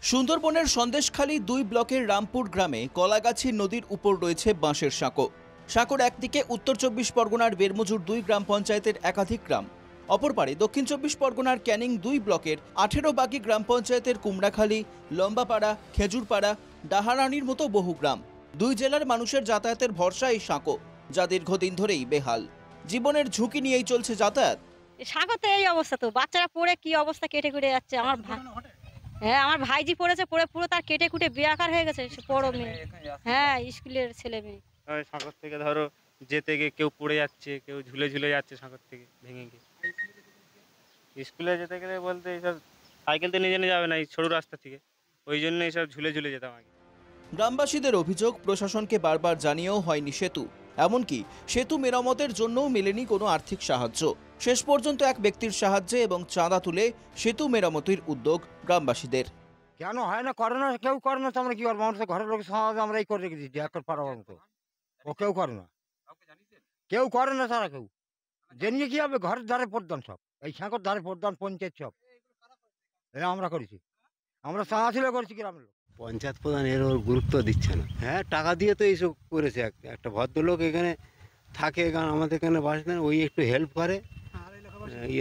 সুন্দরবনের সন্দেশখালী 2 ব্লকের রামপুর গ্রামে কলাগাছি নদীর উপর রয়েছে বাঁশের সাঁকো। সাঁকোর একদিকে উত্তর 24 পরগনার বেরমজুর 2 গ্রাম পঞ্চায়েতের একাধিক গ্রাম, অপর পারে দক্ষিণ 24 পরগনার ক্যানিং 2 ব্লকের 18 বাকি গ্রাম পঞ্চায়েতের কুমড়াখালী, লম্বাপাড়া, খেজুরপাড়া, ডাহারানির মতো বহু গ্রাম। দুই জেলার মানুষের যাতায়াতের ভরসা এই সাঁকো, যা দীর্ঘদিন ধরেই বেহাল। জীবনের ঝুঁকি নিয়েই চলছে যাতায়াত। সাঁকোতে এই অবস্থা, তো বাচ্চারা পড়ে কি অবস্থা, কেটে কুটে যাচ্ছে। আমার ভাইজি পড়েছে, পড়ে পুরো তার কেটে কুটে বেয়াকার হয়ে গেছে। সে বড় মেয়ে, হ্যাঁ, স্কুলের ছেলে মেয়ে। সাঁকোর থেকে ধরো যেতে গিয়ে কেউ পড়ে যাচ্ছে, কেউ ঝুলে ঝুলে যাচ্ছে সাঁকোর থেকে ভেঙে গিয়ে। স্কুলে যেতে গেলে বলতে এইসব সাইকেল তো নিয়ে যাবে না, এই সরু রাস্তা থেকে, ওই জন্য এইসব ঝুলে ঝুলে যেতাম আগে। গ্রামবাসীদের অভিযোগ, প্রশাসনকে বারবার জানিয়েও হয়নি সেতু, এমনকি সেতু মেরামতের জন্যও মেলেনি কোনো আর্থিক সাহায্য। শেষ পর্যন্ত এক ব্যক্তির সাহায্যে এবং চাঁদা তুলে সেতু মেরামতির উদ্যোগ গ্রামবাসীদের। কেন হয় না, করে না, কেউ করে না, তো আমরা কি করবো? মানুষের ঘরের লোক সমাজ আমরা এই করে রেখে দিচ্ছি একর পাড়ার মতো। ও কেউ করে না, কেউ করে না, তারা কেউ জেনে কি হবে? ঘরের ধারে প্রদান সব, এই সাঁকর ধারে প্রদান পঞ্চায়েত সব এটা আমরা করেছি, আমরা চাঁদা করেছি গ্রামের লোক। পঞ্চায়েত প্রধান এর ওর গুরুত্ব দিচ্ছে না। হ্যাঁ, টাকা দিয়ে তো এইসব করেছে। একটা ভদ্রলোক এখানে থাকে, এখানে আমাদের এখানে বাসেন, ওই একটু হেল্প করে।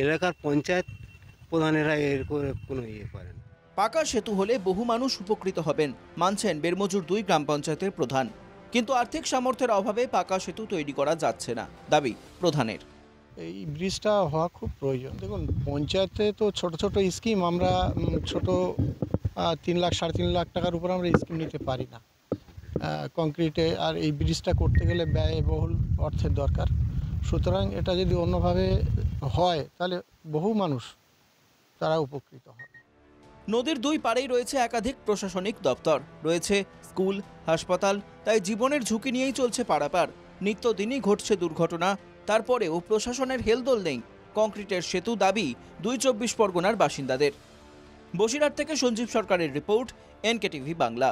এলাকার পঞ্চায়েত প্রধানেরা এর করে কোনো ইয়ে করে না। পাকা সেতু হলে বহু মানুষ উপকৃত হবেন, মানছেন বেরমজুর 2 গ্রাম পঞ্চায়েতের প্রধান। কিন্তু আর্থিক সামর্থ্যের অভাবে পাকা সেতু তৈরি করা যাচ্ছে না, দাবি প্রধানের। এই ব্রিজটা হওয়া খুব প্রয়োজন। দেখুন, পঞ্চায়েতে তো ছোট ছোট স্কিম আমরা ছোট 3 লাখ 3.5 লাখ টাকার উপর আমরা স্কিম নিতে পারি না কংক্রিটে, আর এই ব্রিজটা করতে গেলে ব্যয়বহুল অর্থের দরকার। সুতরাং এটা যদি অন্যভাবে হয় তাহলে বহু মানুষ তারা উপকৃত হবে। নদীর 2 পাড়েই রয়েছে একাধিক প্রশাসনিক দপ্তর, রয়েছে স্কুল, হাসপাতাল, তাই জীবনের ঝুঁকি নিয়েই চলছে পারাপার। নিত্যদিনই ঘটছে দুর্ঘটনা, তারপরেও প্রশাসনের হেলদোল নেই। কংক্রিটের সেতু দাবি 2 24 পরগনার বাসিন্দাদের। বসিরহাট থেকে সঞ্জীব সরকারের রিপোর্ট, NKTV বাংলা।